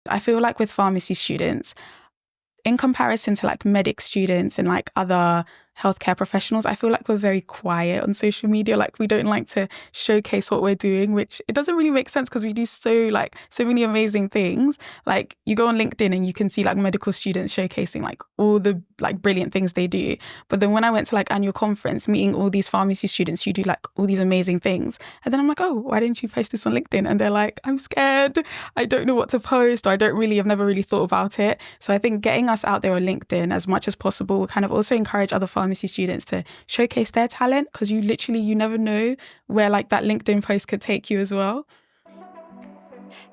I feel like with pharmacy students, in comparison to like medic students and like other healthcare professionals, I feel like we're very quiet on social media. Like we don't like to showcase what we're doing, which it doesn't really make sense because we do so many amazing things. Like you go on LinkedIn and you can see like medical students showcasing like all the like brilliant things they do. But then when I went to like annual conference, meeting all these pharmacy students who do like all these amazing things, and then I'm like, oh, why didn't you post this on LinkedIn? And they're like, I'm scared. I don't know what to post, or I've never really thought about it. So I think getting us out there on LinkedIn as much as possible will kind of also encourage other pharmacy students to showcase their talent, because you never know where like that LinkedIn post could take you as well.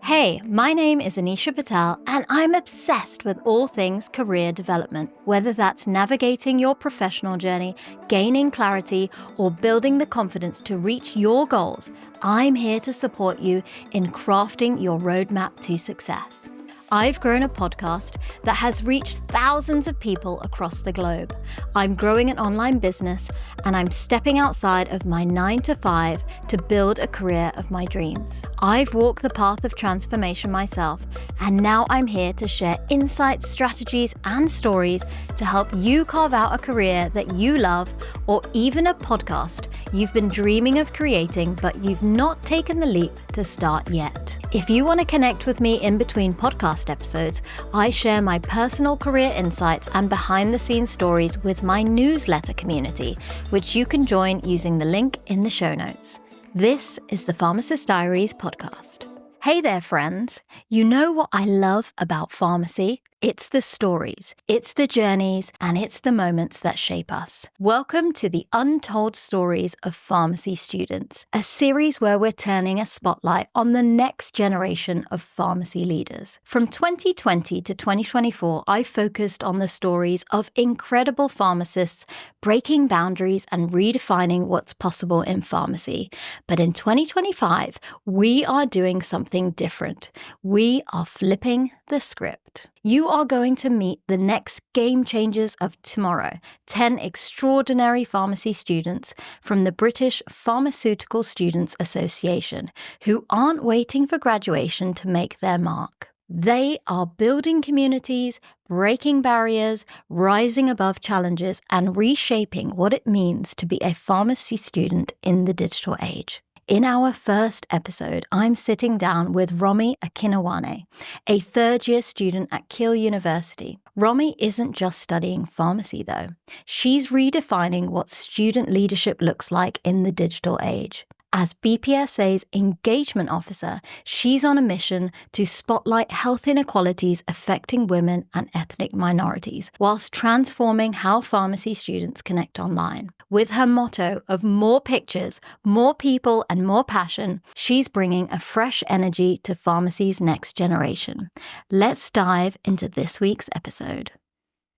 Hey, my name is Anisha Patel, and I'm obsessed with all things career development. Whether that's navigating your professional journey, gaining clarity, or building the confidence to reach your goals, I'm here to support you in crafting your roadmap to success. I've grown a podcast that has reached thousands of people across the globe. I'm growing an online business, and I'm stepping outside of my 9-to-5 to build a career of my dreams. I've walked the path of transformation myself, and now I'm here to share insights, strategies, and stories to help you carve out a career that you love, or even a podcast you've been dreaming of creating, but you've not taken the leap to start yet. If you want to connect with me in between podcast episodes, I share my personal career insights and behind-the-scenes stories with my newsletter community, which you can join using the link in the show notes. This is the Pharmacist Diaries podcast. Hey there, friends. You know what I love about pharmacy? It's the stories, it's the journeys, and it's the moments that shape us. Welcome to the Untold Stories of Pharmacy Students, a series where we're turning a spotlight on the next generation of pharmacy leaders. From 2020 to 2024, I focused on the stories of incredible pharmacists breaking boundaries and redefining what's possible in pharmacy. But in 2025, we are doing something different. We are flipping the script. You are going to meet the next game changers of tomorrow, 10 extraordinary pharmacy students from the British Pharmaceutical Students Association, who aren't waiting for graduation to make their mark. They are building communities, breaking barriers, rising above challenges, and reshaping what it means to be a pharmacy student in the digital age. In our first episode, I'm sitting down with Rommy Akinnawonu, a third-year student at Keele University. Rommy isn't just studying pharmacy, though. She's redefining what student leadership looks like in the digital age. As BPSA's engagement officer, she's on a mission to spotlight health inequalities affecting women and ethnic minorities, whilst transforming how pharmacy students connect online. With her motto of more pictures, more people, and more passion, she's bringing a fresh energy to pharmacy's next generation. Let's dive into this week's episode.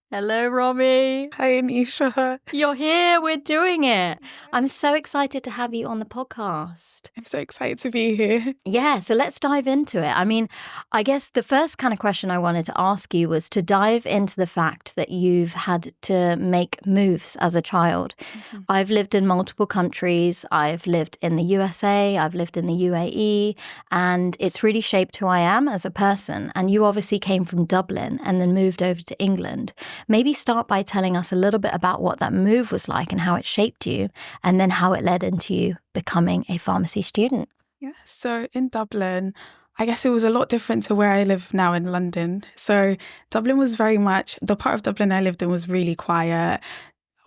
Hello, Rommy. Hi, Anisha. You're here. We're doing it. I'm so excited to have you on the podcast. I'm so excited to be here. Yeah, so let's dive into it. I mean, I guess the first kind of question I wanted to ask you was to dive into the fact that you've had to make moves as a child. Mm-hmm. I've lived in multiple countries. I've lived in the USA. I've lived in the UAE. And it's really shaped who I am as a person. And you obviously came from Dublin and then moved over to England. Maybe start by telling us a little bit about what that move was like and how it shaped you, and then how it led into you becoming a pharmacy student. Yeah, so in Dublin, I guess it was a lot different to where I live now in London. So Dublin was very much, the part of Dublin I lived in was really quiet.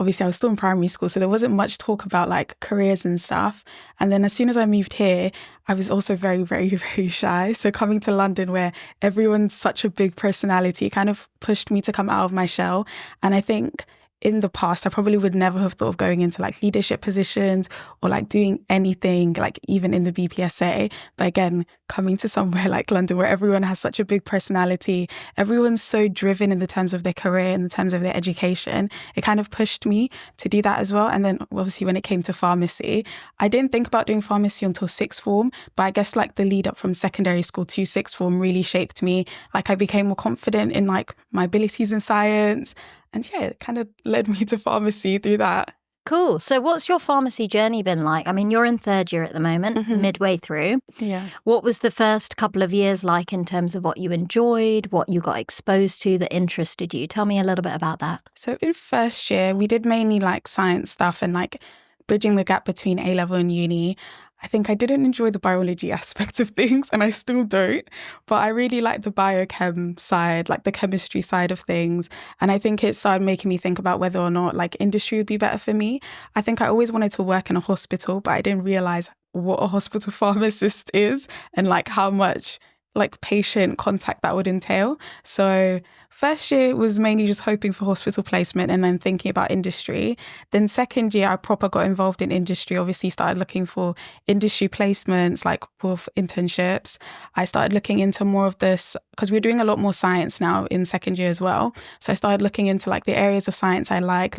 Obviously, I was still in primary school, so there wasn't much talk about like careers and stuff. And then as soon as I moved here, I was also very, very, very shy. So coming to London, where everyone's such a big personality, kind of pushed me to come out of my shell. And I think in the past, I probably would never have thought of going into like leadership positions or like doing anything, like even in the BPSA. But again, coming to somewhere like London where everyone has such a big personality, everyone's so driven in the terms of their career, in the terms of their education, it kind of pushed me to do that as well. And then obviously when it came to pharmacy, I didn't think about doing pharmacy until sixth form, but I guess like the lead up from secondary school to sixth form really shaped me. Like I became more confident in like my abilities in science. And yeah, it kind of led me to pharmacy through that. Cool. So what's your pharmacy journey been like? I mean, you're in third year at the moment, midway through. Yeah. What was the first couple of years like in terms of what you enjoyed, what you got exposed to that interested you? Tell me a little bit about that. So in first year, we did mainly like science stuff and like bridging the gap between A-level and uni. I think I didn't enjoy the biology aspect of things, and I still don't, but I really like the biochem side, like the chemistry side of things. And I think it started making me think about whether or not like industry would be better for me. I think I always wanted to work in a hospital, but I didn't realize what a hospital pharmacist is and like how much like patient contact that would entail. So first year was mainly just hoping for hospital placement and then thinking about industry. Then second year, I proper got involved in industry, obviously started looking for industry placements, like with internships. I started looking into more of this because we're doing a lot more science now in second year as well. So I started looking into like the areas of science I like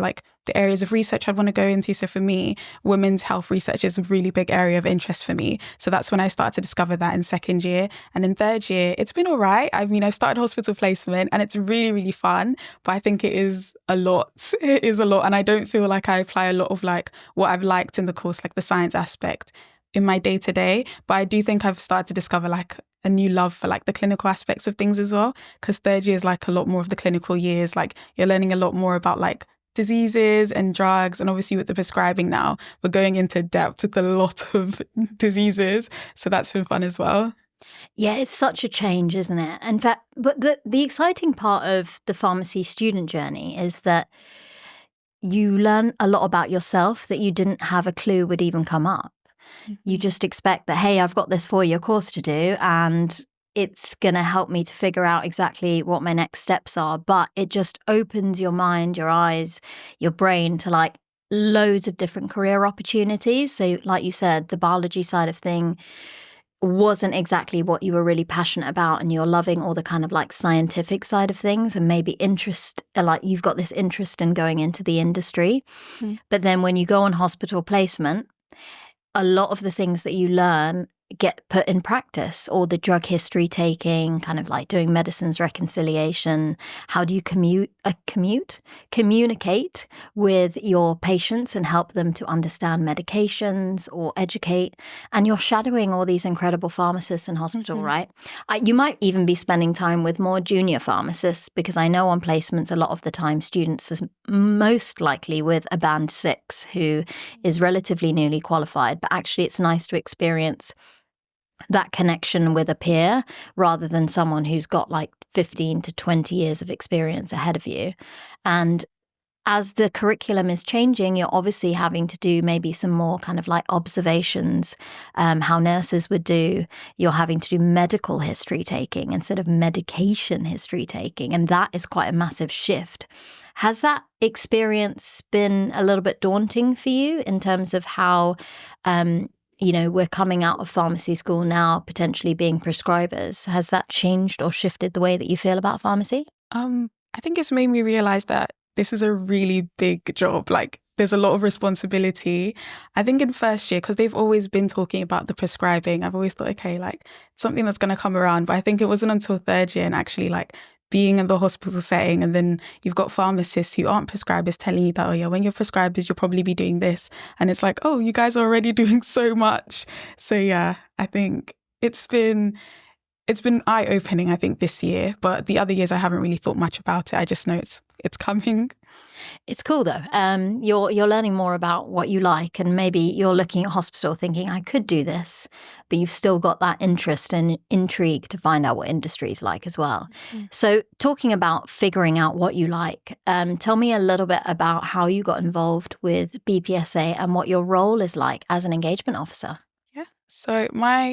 the areas of research I'd want to go into. So for me, women's health research is a really big area of interest for me. So that's when I started to discover that in second year. And in third year, it's been all right. I mean, I've started hospital placement and it's really, really fun, but I think it is a lot. It is a lot. And I don't feel like I apply a lot of like what I've liked in the course, like the science aspect in my day to day. But I do think I've started to discover like a new love for like the clinical aspects of things as well. Because third year is like a lot more of the clinical years. Like you're learning a lot more about like diseases and drugs. And obviously with the prescribing now, we're going into depth with a lot of diseases. So that's been fun as well. Yeah, it's such a change, isn't it? In fact, but the exciting part of the pharmacy student journey is that you learn a lot about yourself that you didn't have a clue would even come up. You just expect that, hey, I've got this 4-year course to do and it's going to help me to figure out exactly what my next steps are. But it just opens your mind, your eyes, your brain to like loads of different career opportunities. So like you said, the biology side of thing wasn't exactly what you were really passionate about, and you're loving all the kind of like scientific side of things and maybe interest, like you've got this interest in going into the industry. But then when you go on hospital placement, a lot of the things that you learn get put in practice, or the drug history taking, kind of like doing medicines reconciliation. How do you communicate with your patients and help them to understand medications or educate? And you're shadowing all these incredible pharmacists in hospital, right? You might even be spending time with more junior pharmacists, because I know on placements a lot of the time students are most likely with a band 6 who is relatively newly qualified, but actually it's nice to experience that connection with a peer rather than someone who's got like 15 to 20 years of experience ahead of you. And as the curriculum is changing, you're obviously having to do maybe some more kind of like observations, how nurses would do. You're having to do medical history taking instead of medication history taking. And that is quite a massive shift. Has that experience been a little bit daunting for you in terms of how we're coming out of pharmacy school now, potentially being prescribers? Has that changed or shifted the way that you feel about pharmacy? I think it's made me realize that this is a really big job. Like there's a lot of responsibility. I think in first year, because they've always been talking about the prescribing, I've always thought, okay, like something that's going to come around. But I think it wasn't until third year and actually like being in the hospital setting, and then you've got pharmacists who aren't prescribers telling you that, oh yeah, when you're prescribers, you'll probably be doing this. And it's like, oh, you guys are already doing so much. So yeah, I think it's been eye-opening, I think, this year. But the other years I haven't really thought much about it. I just know it's coming. It's cool though. You're learning more about what you like, and maybe you're looking at hospital thinking, I could do this, but you've still got that interest and intrigue to find out what industry is like as well. So talking about figuring out what you like, tell me a little bit about how you got involved with BPSA and what your role is like as an engagement officer. So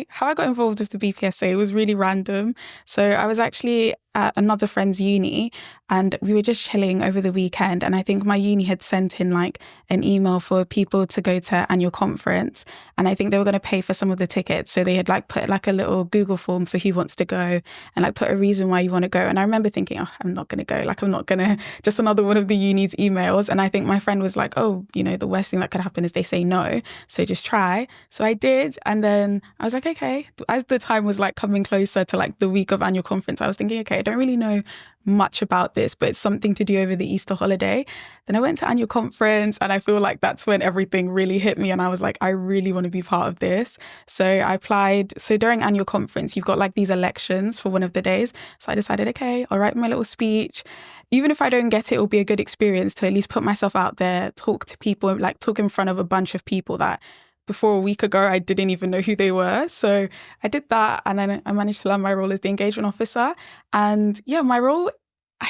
how I got involved with the BPSA was really random. So I was actually at another friend's uni and we were just chilling over the weekend. And I think my uni had sent in like an email for people to go to annual conference. And I think they were going to pay for some of the tickets. So they had like put like a little Google form for who wants to go and like put a reason why you want to go. And I remember thinking, oh, I'm not going to go. Like, I'm not going to, just another one of the uni's emails. And I think my friend was like, oh, the worst thing that could happen is they say no. So just try. So I did. And then I was like, okay, as the time was like coming closer to like the week of annual conference, I was thinking, okay, I don't really know much about this, but it's something to do over the Easter holiday. Then I went to annual conference, and I feel like that's when everything really hit me. And I was like, I really want to be part of this. So I applied. So during annual conference, you've got like these elections for one of the days. So I decided, okay, I'll write my little speech. Even if I don't get it, it'll be a good experience to at least put myself out there, talk to people, like talk in front of a bunch of people that before a week ago, I didn't even know who they were. So I did that, and then I managed to land my role as the engagement officer. And yeah, my role, I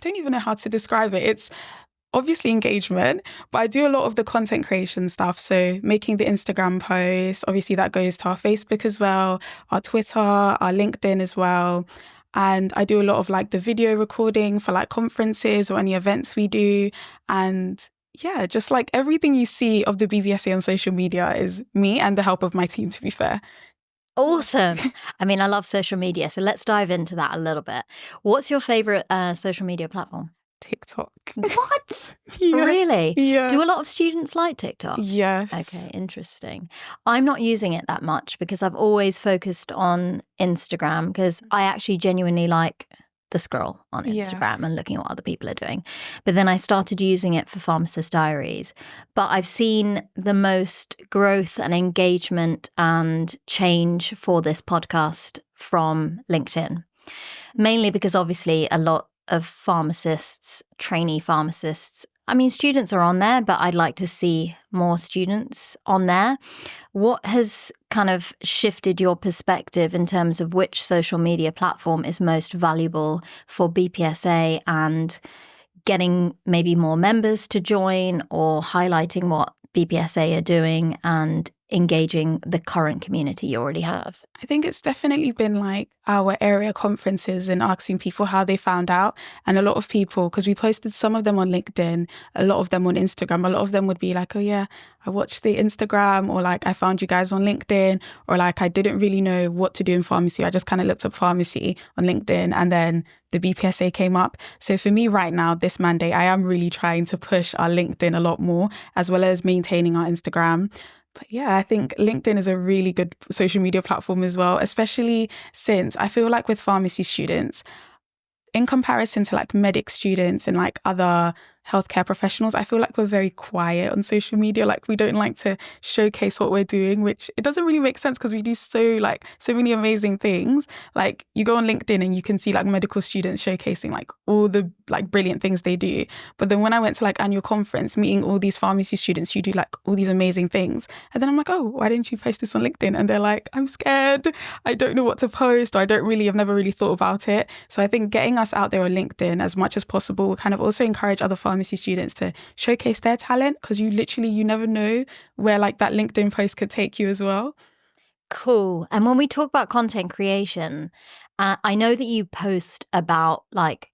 don't even know how to describe it. It's obviously engagement, but I do a lot of the content creation stuff. So making the Instagram posts, obviously that goes to our Facebook as well, our Twitter, our LinkedIn as well. And I do a lot of like the video recording for like conferences or any events we do. And yeah, just like everything you see of the BPSA on social media is me and the help of my team, to be fair. Awesome. I mean, I love social media. So let's dive into that a little bit. What's your favorite social media platform? TikTok. What? Yeah. Really? Yeah. Do a lot of students like TikTok? Yes. Okay, interesting. I'm not using it that much because I've always focused on Instagram, because I actually genuinely like the scroll on Instagram and looking at what other people are doing. But then I started using it for Pharmacist Diaries. But I've seen the most growth and engagement and change for this podcast from LinkedIn, mainly because obviously a lot of pharmacists, trainee pharmacists, I mean, students are on there, but I'd like to see more students on there. What has kind of shifted your perspective in terms of which social media platform is most valuable for BPSA and getting maybe more members to join, or highlighting what BPSA are doing and engaging the current community you already have? I think it's definitely been like our area conferences and asking people how they found out. And a lot of people, because we posted some of them on LinkedIn, a lot of them on Instagram, a lot of them would be like, oh yeah, I watched the Instagram, or like I found you guys on LinkedIn, or like I didn't really know what to do in pharmacy. I just kind of looked up pharmacy on LinkedIn, and then the BPSA came up. So for me right now, this mandate, I am really trying to push our LinkedIn a lot more, as well as maintaining our Instagram. But yeah, I think LinkedIn is a really good social media platform as well, especially since I feel like with pharmacy students, in comparison to like medic students and like other healthcare professionals, I feel like we're very quiet on social media. Like we don't like to showcase what we're doing, which it doesn't really make sense because we do so many amazing things. Like you go on LinkedIn and you can see like medical students showcasing like all the like brilliant things they do. But then when I went to like annual conference, meeting all these pharmacy students who do like all these amazing things, and then I'm like, oh, why didn't you post this on LinkedIn? And they're like, I'm scared. I don't know what to post, or I've never really thought about it. So I think getting us out there on LinkedIn as much as possible will kind of also encourage other pharmacy students to showcase their talent, because you never know where like that LinkedIn post could take you as well. Cool. And when we talk about content creation, I know that you post about like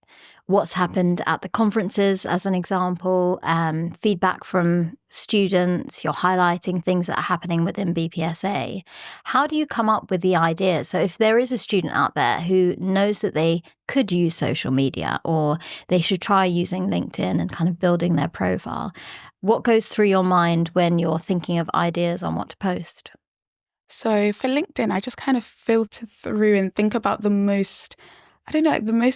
what's happened at the conferences, as an example, feedback from students, you're highlighting things that are happening within BPSA. How do you come up with the ideas? So if there is a student out there who knows that they could use social media, or they should try using LinkedIn and kind of building their profile, what goes through your mind when you're thinking of ideas on what to post? So for LinkedIn, I just kind of filter through and think about the most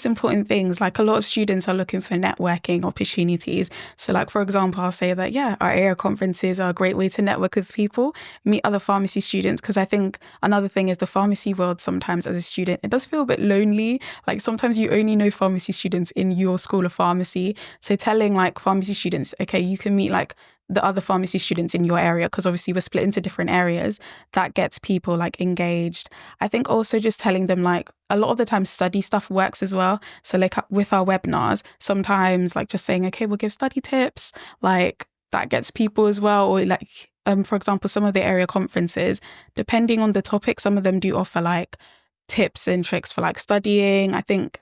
important things. Like a lot of students are looking for networking opportunities. So like, for example, I'll say that, yeah, our area conferences are a great way to network with people, meet other pharmacy students. Because I think another thing is the pharmacy world sometimes as a student, it does feel a bit lonely. Like sometimes you only know pharmacy students in your school of pharmacy. So telling like pharmacy students, okay, you can meet like the other pharmacy students in your area, because obviously we're split into different areas, that gets people like engaged. I think also just telling them like a lot of the time study stuff works as well. So like with our webinars, sometimes like just saying, okay, we'll give study tips, like that gets people as well. Or like, for example, some of the area conferences, depending on the topic, some of them do offer like tips and tricks for like studying. I think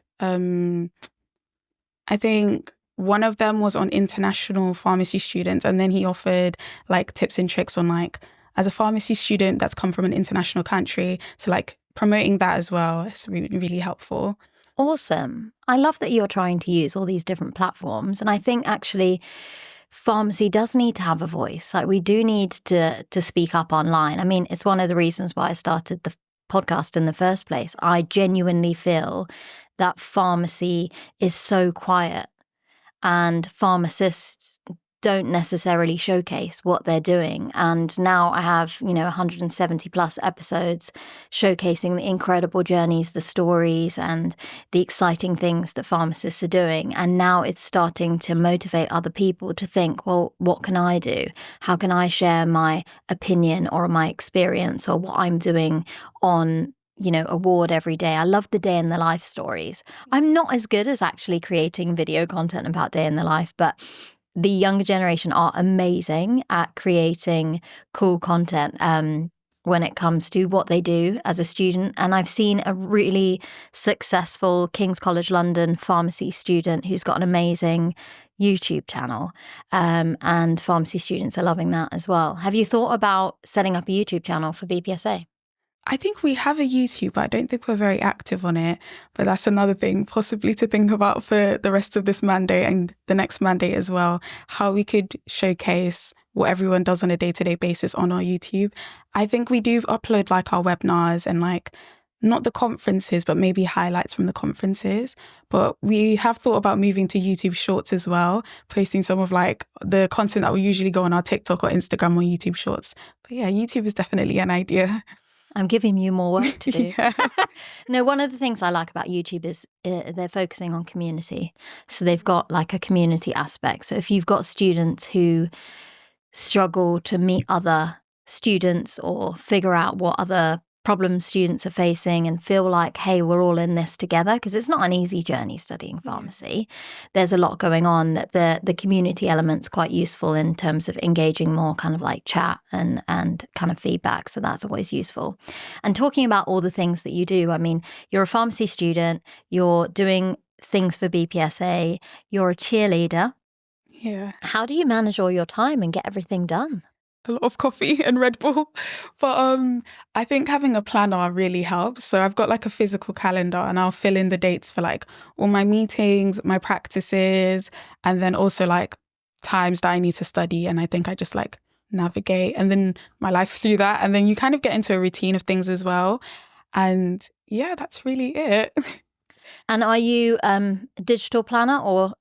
one of them was on international pharmacy students, and then he offered like tips and tricks on like as a pharmacy student that's come from an international country. So like promoting that as well is really, really helpful. Awesome. I love that you're trying to use all these different platforms. And I think actually pharmacy does need to have a voice. Like we do need to speak up online. I mean, it's one of the reasons why I started the podcast in the first place. I genuinely feel that pharmacy is so quiet and pharmacists don't necessarily showcase what they're doing. And now I have, 170 plus episodes showcasing the incredible journeys, the stories, and the exciting things that pharmacists are doing. And now it's starting to motivate other people to think, well, what can I do? How can I share my opinion or my experience or what I'm doing on a ward every day? I love the day in the life stories. I'm not as good as actually creating video content about day in the life, but the younger generation are amazing at creating cool content when it comes to what they do as a student. And I've seen a really successful King's College London pharmacy student who's got an amazing YouTube channel, and pharmacy students are loving that as well. Have you thought about setting up a YouTube channel for BPSA? I think we have a YouTube, but I don't think we're very active on it. But that's another thing possibly to think about for the rest of this mandate and the next mandate as well, how we could showcase what everyone does on a day-to-day basis on our YouTube. I think we do upload like our webinars and like not the conferences, but maybe highlights from the conferences. But we have thought about moving to YouTube Shorts as well, posting some of like the content that will usually go on our TikTok or Instagram or YouTube Shorts. But yeah, YouTube is definitely an idea. I'm giving you more work to do. Yeah. No, one of the things I like about YouTube is they're focusing on community. So they've got like a community aspect. So if you've got students who struggle to meet other students or figure out what other problems students are facing and feel like, hey, we're all in this together, because it's not an easy journey studying pharmacy. There's a lot going on that the community element's quite useful in terms of engaging more kind of like chat and kind of feedback. So that's always useful. And talking about all the things that you do, I mean, you're a pharmacy student, you're doing things for BPSA, you're a cheerleader. Yeah. How do you manage all your time and get everything done? A lot of coffee and Red Bull. But I think having a planner really helps. So I've got like a physical calendar and I'll fill in the dates for like all my meetings, my practices, and then also like times that I need to study. And I think I just like navigate and then my life through that. And then you kind of get into a routine of things as well. And yeah, that's really it. And are you a digital planner or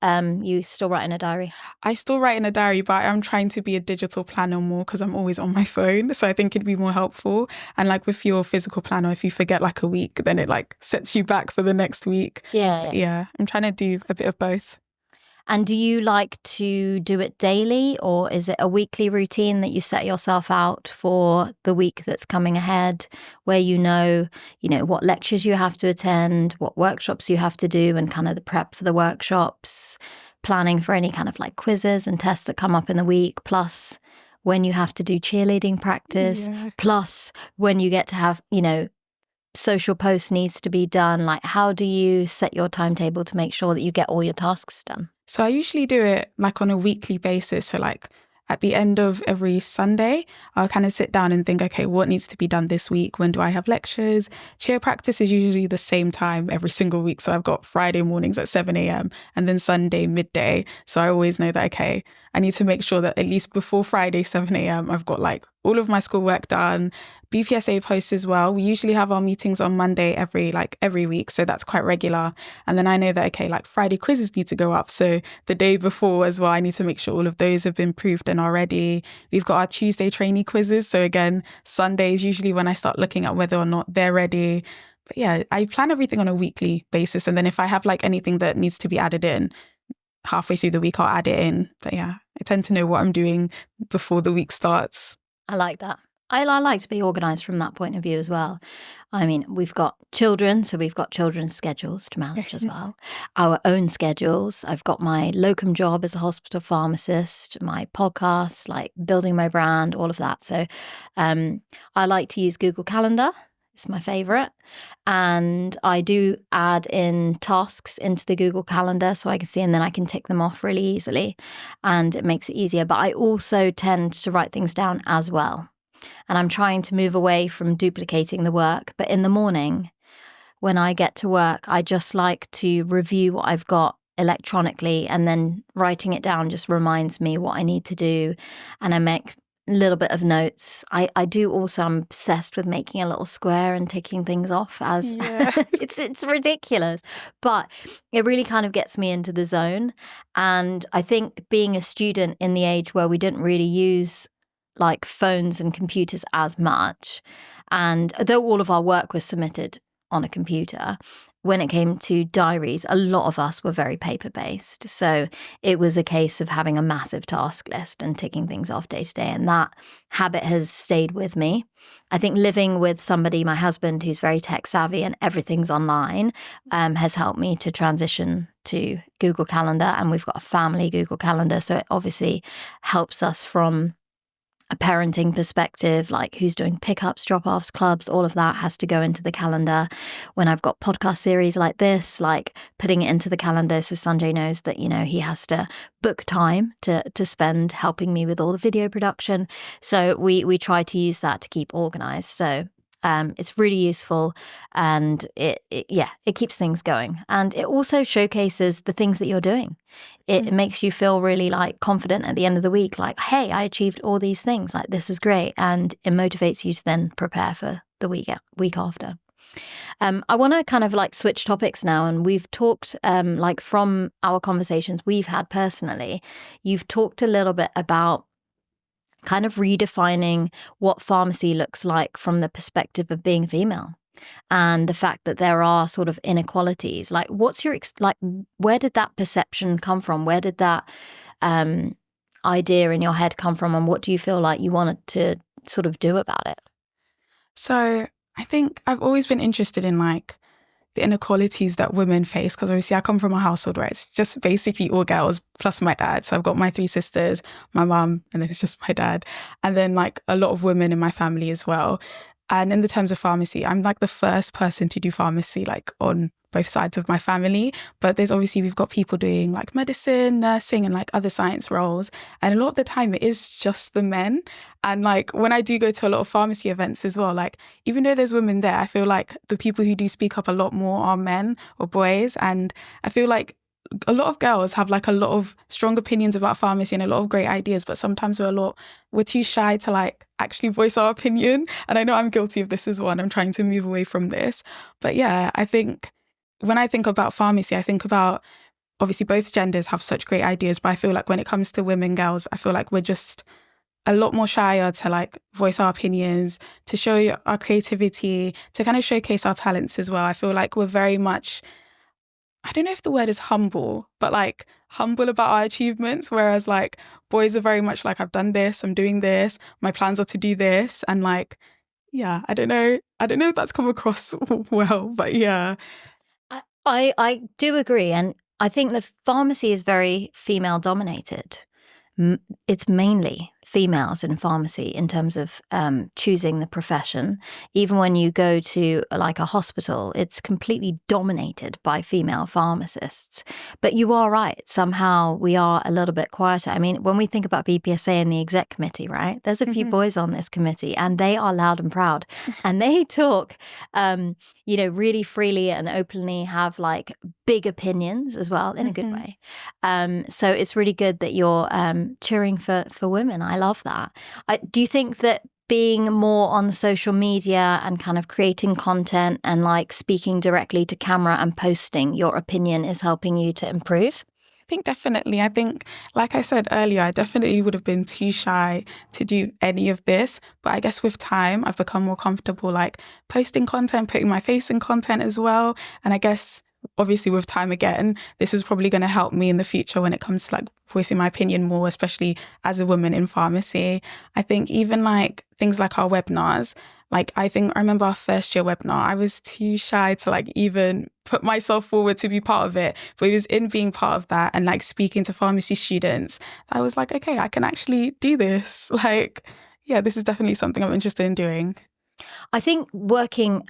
you still write in a diary? I still write in a diary, but I'm trying to be a digital planner more because I'm always on my phone. So I think it'd be more helpful. And like with your physical planner, if you forget like a week, then it like sets you back for the next week. Yeah, I'm trying to do a bit of both. And do you like to do it daily, or is it a weekly routine that you set yourself out for the week that's coming ahead, where you know what lectures you have to attend, what workshops you have to do, and kind of the prep for the workshops, planning for any kind of like quizzes and tests that come up in the week, plus when you have to do cheerleading practice, plus when you get to have, social posts needs to be done. Like, how do you set your timetable to make sure that you get all your tasks done? So I usually do it like on a weekly basis. So like at the end of every Sunday, I'll kind of sit down and think, okay, what needs to be done this week? When do I have lectures? Cheer practice is usually the same time every single week. So I've got Friday mornings at 7 a.m. and then Sunday midday. So I always know that, okay, I need to make sure that at least before Friday, 7 a.m., I've got like all of my schoolwork done. BPSA posts as well. We usually have our meetings on Monday every week. So that's quite regular. And then I know that, okay, like Friday quizzes need to go up. So the day before as well, I need to make sure all of those have been proofed and are ready. We've got our Tuesday trainee quizzes. So again, Sunday is usually when I start looking at whether or not they're ready. But yeah, I plan everything on a weekly basis. And then if I have like anything that needs to be added in halfway through the week, I'll add it in. But yeah, I tend to know what I'm doing before the week starts. I like that. I like to be organised from that point of view as well. I mean, we've got children, so we've got children's schedules to manage as well. Our own schedules. I've got my locum job as a hospital pharmacist, my podcast, like building my brand, all of that. So I like to use Google Calendar. It's my favourite. And I do add in tasks into the Google Calendar so I can see, and then I can tick them off really easily. And it makes it easier. But I also tend to write things down as well. And I'm trying to move away from duplicating the work. But in the morning, when I get to work, I just like to review what I've got electronically, and then writing it down just reminds me what I need to do. And I make little bit of notes. I do also, I'm obsessed with making a little square and ticking things off as Yeah. it's ridiculous, but it really kind of gets me into the zone. And I think being a student in the age where we didn't really use like phones and computers as much, and though all of our work was submitted on a computer, when it came to diaries, a lot of us were very paper-based. So it was a case of having a massive task list and ticking things off day to day. And that habit has stayed with me. I think living with somebody, my husband, who's very tech savvy and everything's online, has helped me to transition to Google Calendar. And we've got a family Google Calendar. So it obviously helps us from a parenting perspective, like who's doing pickups, drop-offs, clubs, all of that has to go into the calendar. When I've got podcast series like this, like putting it into the calendar so Sanjay knows that, you know, he has to book time to spend helping me with all the video production. So we try to use that to keep organized. So it's really useful, and it keeps things going. And it also showcases the things that you're doing. It makes you feel really like confident at the end of the week, like, hey, I achieved all these things, like this is great. And it motivates you to then prepare for the week after. I want to kind of like switch topics now. And we've talked like from our conversations we've had personally, you've talked a little bit about kind of redefining what pharmacy looks like from the perspective of being female, and the fact that there are sort of inequalities. Like, what's your like? Where did that perception come from? Where did that idea in your head come from? And what do you feel like you wanted to sort of do about it? So I think I've always been interested in like the inequalities that women face, because obviously I come from a household where it's just basically all girls plus my dad. So I've got my 3 sisters, my mum, and then it's just my dad. And then like a lot of women in my family as well. And in the terms of pharmacy, I'm like the first person to do pharmacy, like on both sides of my family. But there's obviously, we've got people doing like medicine, nursing, and like other science roles. And a lot of the time it is just the men. And like when I do go to a lot of pharmacy events as well, like even though there's women there, I feel like the people who do speak up a lot more are men or boys. And I feel like a lot of girls have like a lot of strong opinions about pharmacy and a lot of great ideas, but sometimes we're too shy to like actually voice our opinion. And I know I'm guilty of this as well, and I'm trying to move away from this. But yeah, I think when I think about pharmacy, I think about obviously both genders have such great ideas, but I feel like when it comes to women, girls, I feel like we're just a lot more shyer to like voice our opinions, to show our creativity, to kind of showcase our talents as well. I feel like we're very much, I don't know if the word is humble, but like humble about our achievements. Whereas like boys are very much like, I've done this, I'm doing this, my plans are to do this. And like, yeah, I don't know if that's come across well, but yeah. I do agree. And I think the pharmacy is very female dominated. It's mainly females in pharmacy in terms of choosing the profession. Even when you go to like a hospital, it's completely dominated by female pharmacists. But you are right. Somehow we are a little bit quieter. I mean, when we think about BPSA and the exec committee, right? There's a few boys on this committee, and they are loud and proud. And they talk, really freely and openly, have like big opinions as well in a good way. So it's really good that you're cheering for women. I love that. Do you think that being more on social media and kind of creating content and like speaking directly to camera and posting your opinion is helping you to improve? I think definitely. I think, like I said earlier, I definitely would have been too shy to do any of this. But I guess with time, I've become more comfortable like posting content, putting my face in content as well. And I guess obviously with time again, this is probably going to help me in the future when it comes to like voicing my opinion more, especially as a woman in pharmacy. I think even like things like our webinars, like I remember our first year webinar, I was too shy to like even put myself forward to be part of it. But it was in being part of that and like speaking to pharmacy students, I was like, okay, I can actually do this. Like, yeah, this is definitely something I'm interested in doing. I think working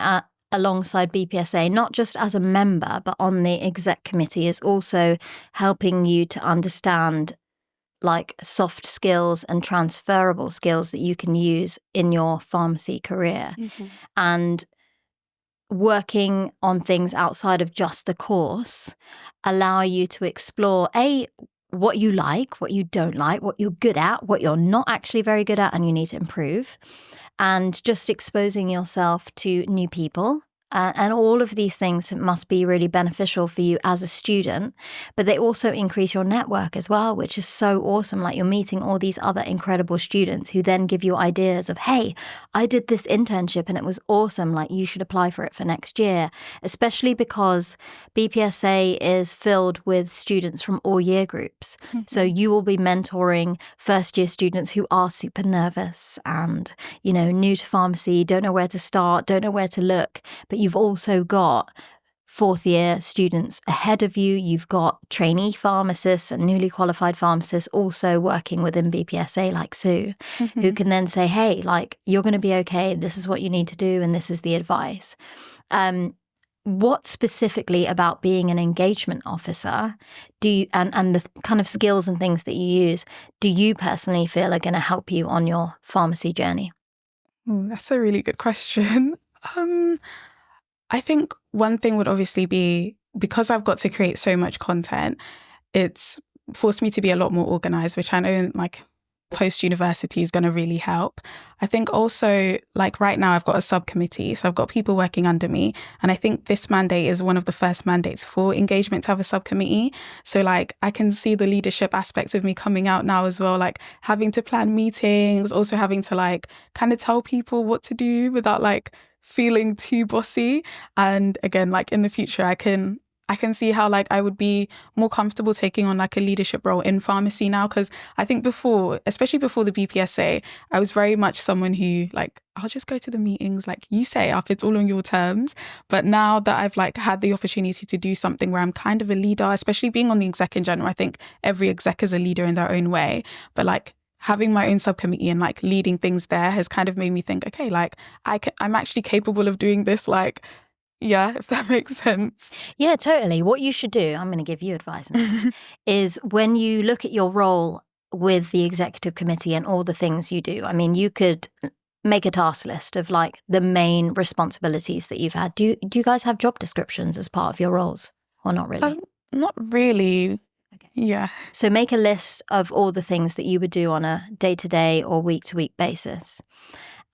alongside BPSA, not just as a member, but on the exec committee, is also helping you to understand like soft skills and transferable skills that you can use in your pharmacy career. And working on things outside of just the course allow you to explore what you like, what you don't like, what you're good at, what you're not actually very good at, and you need to improve. And just exposing yourself to new people. And all of these things must be really beneficial for you as a student, but they also increase your network as well, which is so awesome. Like you're meeting all these other incredible students who then give you ideas of, hey, I did this internship and it was awesome. Like you should apply for it for next year, especially because BPSA is filled with students from all year groups. So you will be mentoring first year students who are super nervous and, new to pharmacy, don't know where to start, don't know where to look, but you've also got fourth year students ahead of you. You've got trainee pharmacists and newly qualified pharmacists also working within BPSA like Sue, who can then say, hey, like, you're going to be okay. This is what you need to do. And this is the advice. What specifically about being an engagement officer do you, and the kind of skills and things that you use, do you personally feel are going to help you on your pharmacy journey? That's a really good question. I think one thing would obviously be, because I've got to create so much content, it's forced me to be a lot more organized, which I know like post-university is going to really help. I think also, like right now I've got a subcommittee, so I've got people working under me. And I think this mandate is one of the first mandates for engagement to have a subcommittee. So like I can see the leadership aspects of me coming out now as well, like having to plan meetings, also having to like kind of tell people what to do without like feeling too bossy. And again, like in the future, I can see how like I would be more comfortable taking on like a leadership role in pharmacy now. Because I think before, especially before the BPSA, I was very much someone who like, I'll just go to the meetings, like you say up, it's all on your terms. But now that I've like had the opportunity to do something where I'm kind of a leader, especially being on the exec in general, I think every exec is a leader in their own way. But like having my own subcommittee and like leading things there has kind of made me think, okay, like I'm actually capable of doing this, like, yeah, if that makes sense. Yeah, totally. What you should do, I'm going to give you advice now, is when you look at your role with the executive committee and all the things you do, I mean, you could make a task list of like the main responsibilities that you've had. Do you guys have job descriptions as part of your roles or not really? Not really. Okay. Yeah. So make a list of all the things that you would do on a day-to-day or week-to-week basis.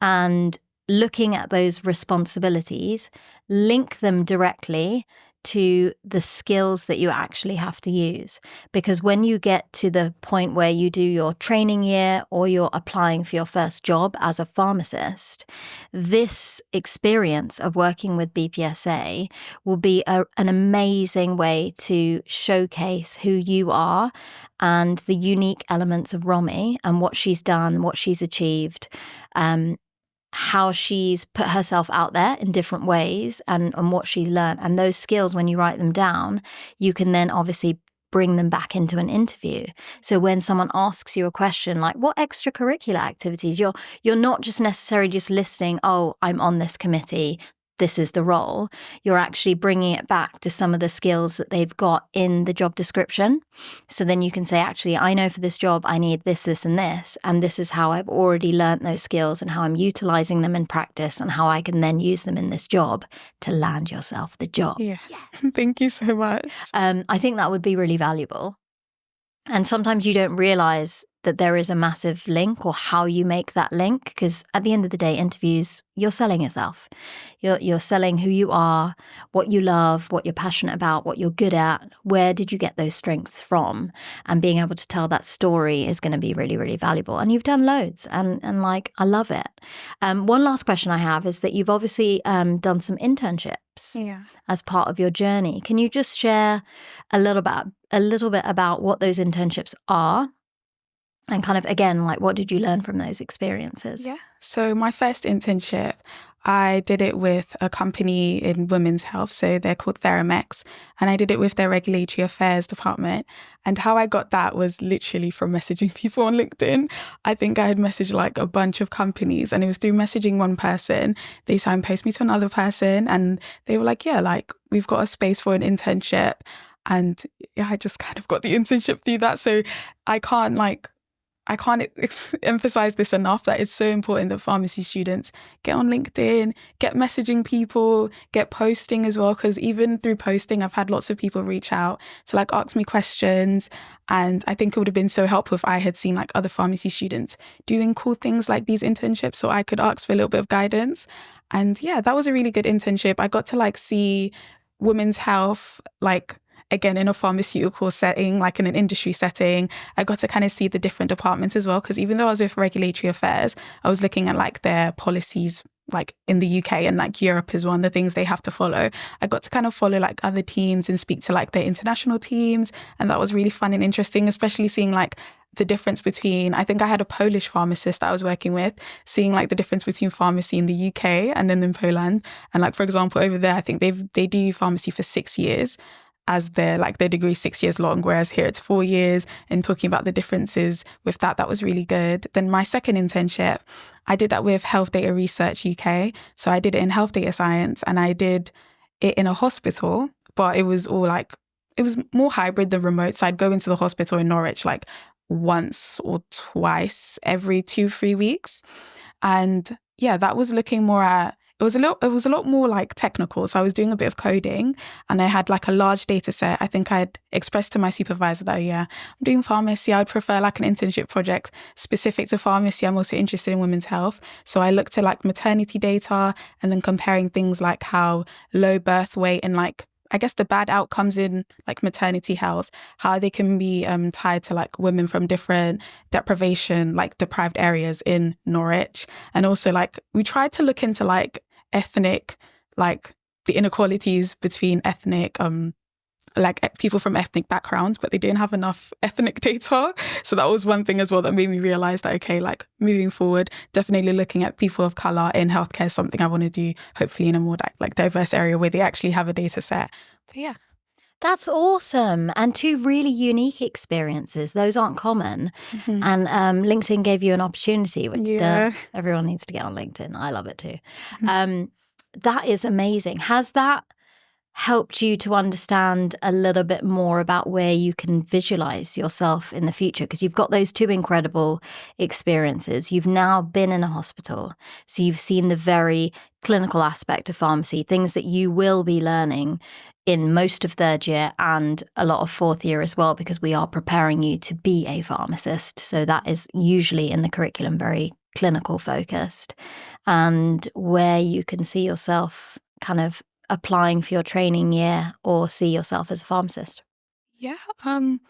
And looking at those responsibilities, link them directly to the skills that you actually have to use. Because when you get to the point where you do your training year or you're applying for your first job as a pharmacist, this experience of working with BPSA will be an amazing way to showcase who you are and the unique elements of Rommy and what she's done, what she's achieved, how she's put herself out there in different ways and what she's learned. And those skills, when you write them down, you can then obviously bring them back into an interview. So when someone asks you a question like, what extracurricular activities, you're not just necessarily just listing, oh, I'm on this committee, this is the role. You're actually bringing it back to some of the skills that they've got in the job description. So then you can say, actually, I know for this job, I need this, this, and this. And this is how I've already learned those skills and how I'm utilizing them in practice and how I can then use them in this job to land yourself the job. Yeah. Yes. Thank you so much. I think that would be really valuable. And sometimes you don't realize that there is a massive link or how you make that link, because at the end of the day, interviews, you're selling yourself. You're selling who you are, what you love, what you're passionate about, what you're good at. Where did you get those strengths from? And being able to tell that story is going to be really, really valuable. And you've done loads and like, I love it. One last question I have is that you've obviously done some internships as part of your journey. Can you just share a little bit about what those internships are? And kind of, again, like, what did you learn from those experiences? Yeah. So my first internship, I did it with a company in women's health. So they're called Theramex. And I did it with their regulatory affairs department. And how I got that was literally from messaging people on LinkedIn. I think I had messaged like a bunch of companies and it was through messaging one person. They signpost me to another person and they were like, yeah, like we've got a space for an internship. And yeah, I just kind of got the internship through that. So I I can't emphasize this enough, that it's so important that pharmacy students get on LinkedIn, get messaging people, get posting as well. Because even through posting, I've had lots of people reach out to like ask me questions. And I think it would have been so helpful if I had seen like other pharmacy students doing cool things like these internships, so I could ask for a little bit of guidance. And yeah, that was a really good internship. I got to like see women's health, like again, in a pharmaceutical setting, like in an industry setting. I got to kind of see the different departments as well, because even though I was with regulatory affairs, I was looking at like their policies like in the UK and like Europe as well, and the things they have to follow. I got to kind of follow like other teams and speak to like their international teams. And that was really fun and interesting, especially seeing like the difference between, I think I had a Polish pharmacist that I was working with, seeing like the difference between pharmacy in the UK and then in Poland. And like, for example, over there, I think they do pharmacy for 6 years, as their degree 6 years long, whereas here it's 4 years, and talking about the differences with that was really good. Then my second internship, I did that with Health Data Research UK. So I did it in health data science, and I did it in a hospital, but it was more hybrid than remote. So I'd go into the hospital in Norwich like once or twice every 2-3 weeks. And yeah, that was looking more at, it was a lot more like technical. So I was doing a bit of coding, and I had like a large data set. I think I'd expressed to my supervisor that, yeah, I'm doing pharmacy. I would prefer like an internship project specific to pharmacy. I'm also interested in women's health. So I looked at like maternity data, and then comparing things like how low birth weight and like, I guess the bad outcomes in like maternity health, how they can be tied to like women from different deprived areas in Norwich. And also like we tried to look into like ethnic, like the inequalities between ethnic, people from ethnic backgrounds, but they didn't have enough ethnic data. So that was one thing as well that made me realize that, okay, like moving forward, definitely looking at people of color in healthcare is something I want to do, hopefully in a more like diverse area where they actually have a data set. But yeah. That's awesome. And 2 really unique experiences. Those aren't common. Mm-hmm. And LinkedIn gave you an opportunity, which everyone needs to get on LinkedIn. I love it too. Mm-hmm. That is amazing. Has that helped you to understand a little bit more about where you can visualize yourself in the future? Because you've got those 2 incredible experiences. You've now been in a hospital, so you've seen the very clinical aspect of pharmacy, things that you will be learning in most of 3rd year and a lot of 4th year as well, because we are preparing you to be a pharmacist. So that is usually in the curriculum very clinical focused, and where you can see yourself kind of applying for your training year or see yourself as a pharmacist. Yeah, I'm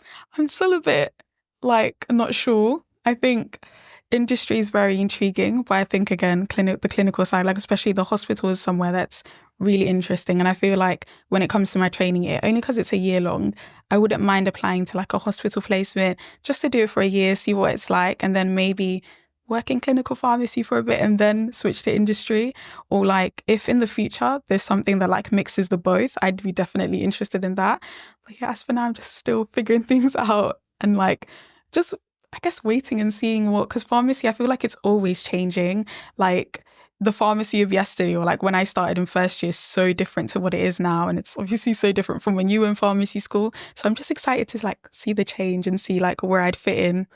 still a bit like not sure. I think industry is very intriguing, but I think again, the clinical side, like especially the hospital, is somewhere that's really interesting. And I feel like when it comes to my training year, only because it's a year long, I wouldn't mind applying to like a hospital placement just to do it for a year, see what it's like, and then maybe work in clinical pharmacy for a bit and then switch to industry. Or like if in the future there's something that like mixes the both, I'd be definitely interested in that. But yeah, as for now, I'm just still figuring things out and like just, I guess, waiting and seeing because pharmacy, I feel like it's always changing. Like the pharmacy of yesterday, or like when I started in 1st year, is so different to what it is now. And it's obviously so different from when you were in pharmacy school. So I'm just excited to like see the change and see like where I'd fit in.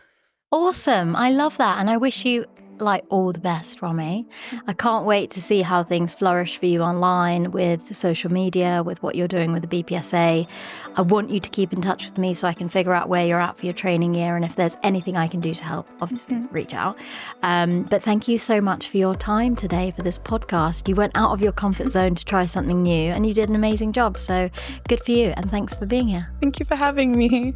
Awesome. I love that. And I wish you like all the best, Rommy. I can't wait to see how things flourish for you online with social media, with what you're doing with the BPSA. I want you to keep in touch with me so I can figure out where you're at for your training year. And if there's anything I can do to help, obviously reach out. But thank you so much for your time today for this podcast. You went out of your comfort zone to try something new and you did an amazing job. So good for you. And thanks for being here. Thank you for having me.